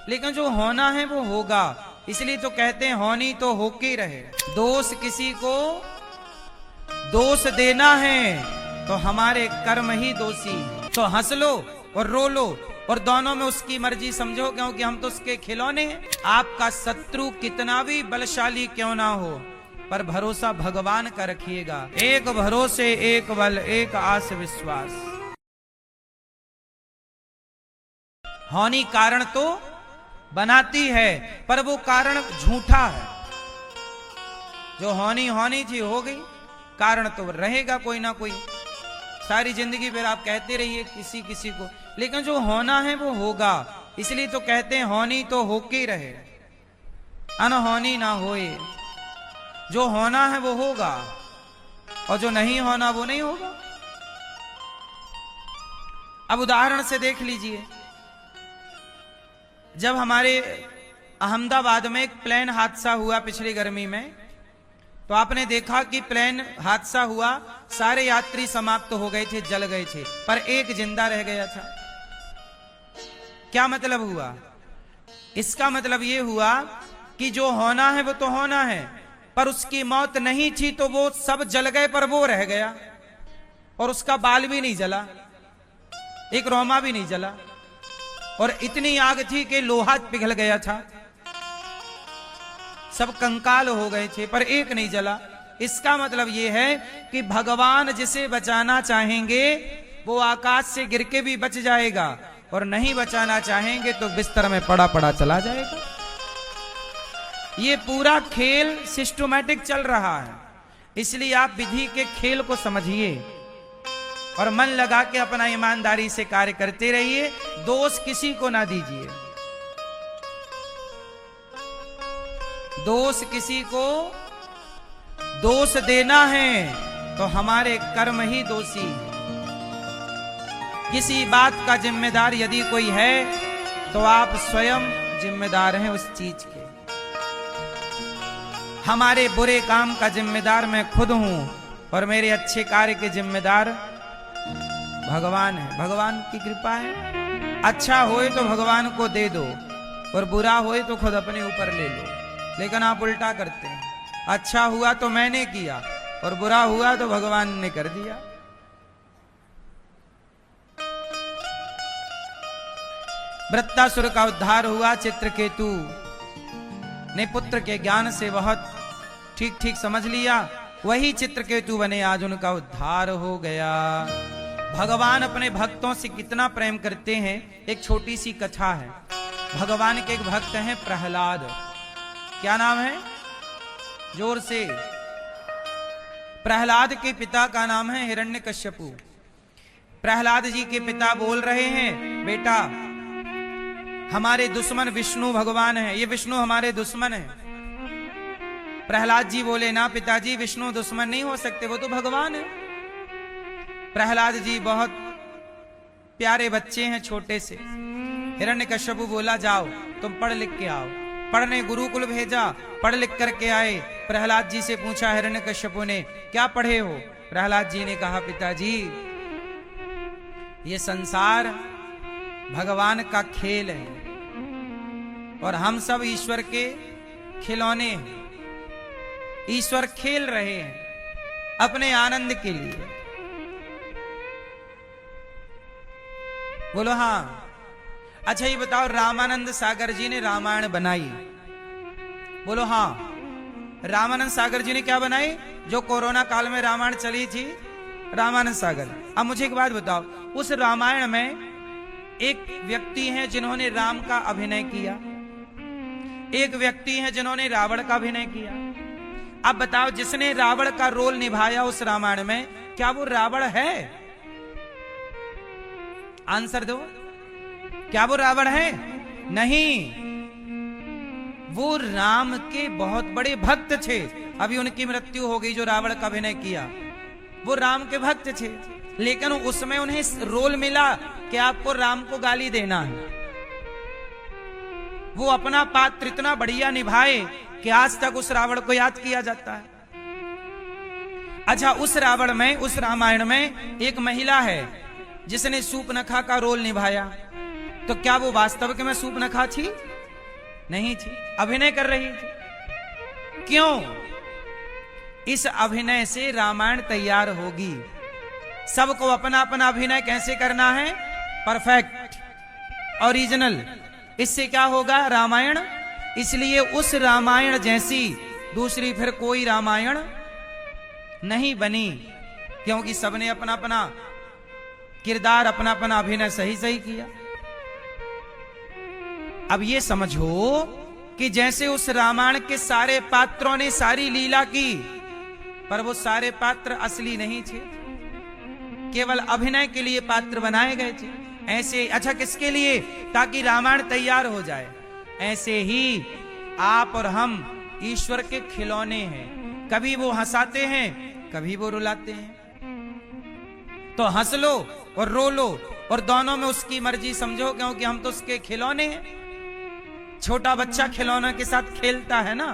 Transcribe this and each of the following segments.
लेकिन जो होना है वो होगा। इसलिए तो कहते हैं होनी तो होके रहे। दोष किसी को दोष देना है तो हमारे कर्म ही दोषी हैं। तो हंस लो और रो लो और दोनों में उसकी मर्जी समझो, क्योंकि हम तो उसके खिलौने हैं। आपका शत्रु कितना भी बलशाली क्यों ना हो, पर भरोसा भगवान का रखिएगा। एक भरोसे एक बल एक आस विश्वास। होनी कारण तो बनाती है, पर वो कारण झूठा है। जो होनी थी हो गई, कारण तो रहेगा कोई ना कोई। सारी जिंदगी फिर आप कहते रहिए किसी किसी को, लेकिन जो होना है वो होगा। इसलिए तो कहते हैं होनी तो होके रहे, अनहोनी ना होए। जो होना है वो होगा और जो नहीं होना वो नहीं होगा। अब उदाहरण से देख लीजिए, जब हमारे अहमदाबाद में एक प्लेन हादसा हुआ पिछली गर्मी में, तो आपने देखा कि प्लेन हादसा हुआ, सारे यात्री समाप्त हो गए थे, जल गए थे, पर एक जिंदा रह गया था। क्या मतलब हुआ? इसका मतलब यह हुआ कि जो होना है वो तो होना है, पर उसकी मौत नहीं थी तो वो सब जल गए, पर वो रह गया और उसका बाल भी नहीं जला, एक रोमा भी नहीं जला, और इतनी आग थी कि लोहा पिघल गया था, सब कंकाल हो गए थे, पर एक नहीं जला। इसका मतलब यह है कि भगवान जिसे बचाना चाहेंगे वो आकाश से गिर के भी बच जाएगा, और नहीं बचाना चाहेंगे तो बिस्तर में पड़ा पड़ा चला जाएगा। ये पूरा खेल सिस्टमैटिक चल रहा है। इसलिए आप विधि के खेल को समझिए और मन लगा के अपना ईमानदारी से कार्य करते रहिए। दोष किसी को ना दीजिए। दोष किसी को दोष देना है तो हमारे कर्म ही दोषी हैं। किसी बात का जिम्मेदार यदि कोई है तो आप स्वयं जिम्मेदार हैं उस चीज के। हमारे बुरे काम का जिम्मेदार मैं खुद हूं और मेरे अच्छे कार्य के जिम्मेदार भगवान है। भगवान की कृपा है। अच्छा होए तो भगवान को दे दो और बुरा होए तो खुद अपने ऊपर ले लो। लेकिन आप उल्टा करते हैं, अच्छा हुआ तो मैंने किया और बुरा हुआ तो भगवान ने कर दिया। वृत्तासुर का उद्धार हुआ। चित्रकेतु ने पुत्र के ज्ञान से बहुत ठीक ठीक समझ लिया, वही चित्रकेतु बने, आज उनका उद्धार हो गया। भगवान अपने भक्तों से कितना प्रेम करते हैं, एक छोटी सी कथा है। भगवान के एक भक्त हैं प्रहलाद। क्या नाम है? जोर से। प्रहलाद के पिता का नाम है हिरण्यकश्यपु। प्रहलाद जी के पिता बोल रहे हैं, बेटा हमारे दुश्मन विष्णु भगवान है, ये विष्णु हमारे दुश्मन है। प्रहलाद जी बोले, ना पिताजी, विष्णु दुश्मन नहीं हो सकते, वो तो भगवान है। प्रहलाद जी बहुत प्यारे बच्चे हैं, छोटे से। हिरण्यकश्यपु बोला, जाओ तुम पढ़ लिख के आओ। पढ़ने गुरुकुल भेजा, पढ़ लिख करके आए। प्रहलाद जी से पूछा हिरण्यकश्यपु ने, क्या पढ़े हो? प्रहलाद जी ने कहा, पिताजी ये संसार भगवान का खेल है और हम सब ईश्वर के खिलौने हैं। ईश्वर खेल रहे हैं अपने आनंद के लिए। बोलो हाँ। अच्छा ये बताओ, रामानंद सागर जी ने रामायण बनाई? बोलो हाँ। रामानंद सागर जी ने क्या बनाई? जो कोरोना काल में रामायण चली थी, रामानंद सागर। अब मुझे एक बात बताओ, उस रामायण में एक व्यक्ति हैं जिन्होंने राम का अभिनय किया, एक व्यक्ति हैं जिन्होंने रावण का अभिनय किया। अब बताओ, जिसने रावण का रोल निभाया उस रामायण में, क्या वो रावण है? आंसर दो। क्या वो रावण है? नहीं, वो राम के बहुत बड़े भक्त थे। अभी उनकी मृत्यु हो गई जो रावण का अभिनय किया। वो राम के भक्त थे, लेकिन उसमें उन्हें रोल मिला कि आपको राम को गाली देना है। वो अपना पात्र इतना बढ़िया निभाए कि आज तक उस रावण को याद किया जाता है। अच्छा, उस रावण में, उस रामायण में एक महिला है जिसने सूपनखा का रोल निभाया। तो क्या वो वास्तविक में सूपनखा थी? नहीं थी, अभिनय कर रही थी। क्यों? इस अभिनय से रामायण तैयार होगी। सबको अपना अपना अभिनय कैसे करना है? Perfect, original. इससे क्या होगा? रामायण। इसलिए उस रामायण जैसी दूसरी फिर कोई रामायण नहीं बनी, क्योंकि सबने अपना अपना किरदार, अपना अपना अभिनय सही सही किया। अब ये समझो कि जैसे उस रामायण के सारे पात्रों ने सारी लीला की, पर वो सारे पात्र असली नहीं थे, केवल अभिनय के लिए पात्र बनाए गए थे। ऐसे अच्छा किसके लिए? ताकि रामायण तैयार हो जाए। ऐसे ही आप और हम ईश्वर के खिलौने हैं। कभी वो हंसाते हैं, कभी वो रुलाते हैं। तो हंस लो और रो लो, और दोनों में उसकी मर्जी समझो, क्योंकि हम तो उसके खिलौने हैं। छोटा बच्चा खिलौने के साथ खेलता है ना,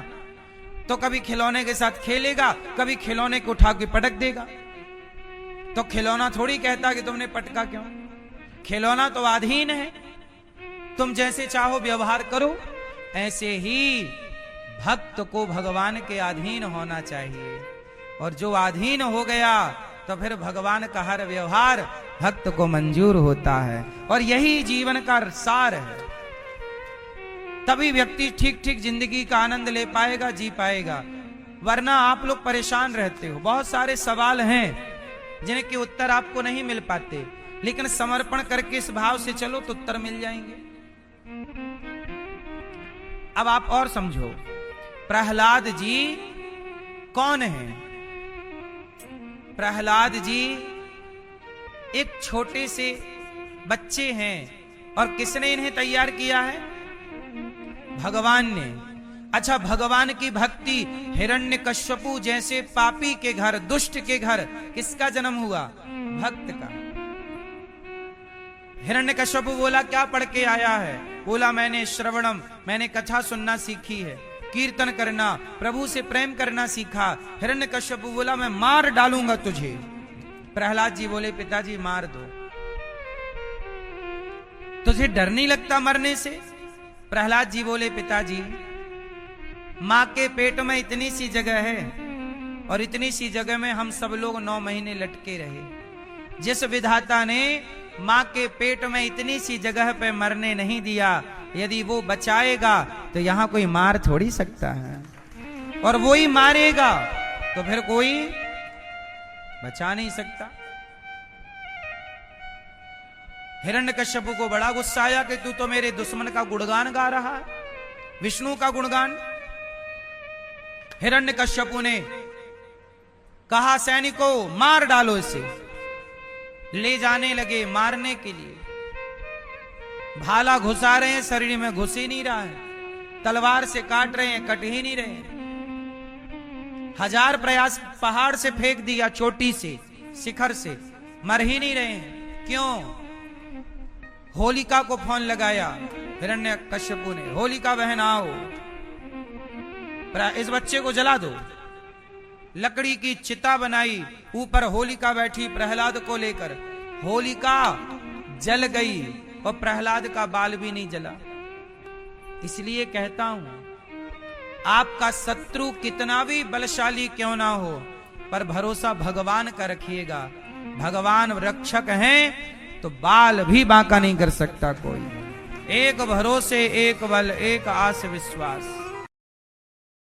तो कभी खिलौने के साथ खेलेगा, कभी खिलौने को उठा के पटक देगा। तो खिलौना थोड़ी कहता कि तुमने पटका क्यों। खिलौना तो अधीन है, तुम जैसे चाहो व्यवहार करो। ऐसे ही भक्त को भगवान के अधीन होना चाहिए, और जो अधीन हो गया तो फिर भगवान का हर व्यवहार भक्त को मंजूर होता है। और यही जीवन का सार है। तभी व्यक्ति ठीक ठीक जिंदगी का आनंद ले पाएगा, जी पाएगा। वरना आप लोग परेशान रहते हो। बहुत सारे सवाल हैं जिनके उत्तर आपको नहीं मिल पाते, लेकिन समर्पण करके इस भाव से चलो तो उत्तर मिल जाएंगे। अब आप और समझो, प्रहलाद जी कौन है? प्रहलाद जी एक छोटे से बच्चे हैं, और किसने इन्हें तैयार किया है? भगवान ने। अच्छा, भगवान की भक्ति हिरण्यकश्यपु जैसे पापी के घर, दुष्ट के घर किसका जन्म हुआ? भक्त का। हिरण्यकश्यपु बोला क्या पढ़ के आया है? बोला मैंने श्रवणम, मैंने कथा सुनना सीखी है, कीर्तन करना, प्रभु से प्रेम करना सीखा। हिरण्यकश्यपु बोला मैं मार डालूंगा तुझे। प्रहलाद जी बोले पिताजी मार दो। तुझे डर नहीं लगता मरने से? प्रहलाद जी बोले पिताजी मां के पेट में इतनी सी जगह है, और इतनी सी जगह में हम सब लोग 9 महीने लटके रहे। जिस विधाता ने मां के पेट में इतनी सी जगह पे मरने नहीं दिया, यदि वो बचाएगा तो यहां कोई मार थोड़ी सकता है, और वो ही मारेगा तो फिर कोई बचा नहीं सकता। हिरण्यकश्यप को बड़ा गुस्सा आया कि तू तो मेरे दुश्मन का गुणगान गा रहा है, विष्णु का गुणगान। हिरण्यकश्यप ने कहा सैनिकों मार डालो इसे। ले जाने लगे मारने के लिए। भाला घुसा रहे हैं, शरीर में घुस ही नहीं रहा है। तलवार से काट रहे हैं, कट ही नहीं रहे हैं। 1000 प्रयास पहाड़ से फेंक दिया, चोटी से, शिखर से, मर ही नहीं रहे हैं। क्यों? होलिका को फोन लगाया हिरण्यकश्यप ने, होलिका बहन आओ, इस बच्चे को जला दो। लकड़ी की चिता बनाई, ऊपर होलिका बैठी प्रहलाद को लेकर। होलिका जल गई और प्रहलाद का बाल भी नहीं जला। इसलिए कहता हूं, आपका शत्रु कितना भी बलशाली क्यों ना हो, पर भरोसा भगवान का रखिएगा। भगवान रक्षक हैं तो बाल भी बांका नहीं कर सकता कोई। एक भरोसे, एक बल, एक आस विश्वास।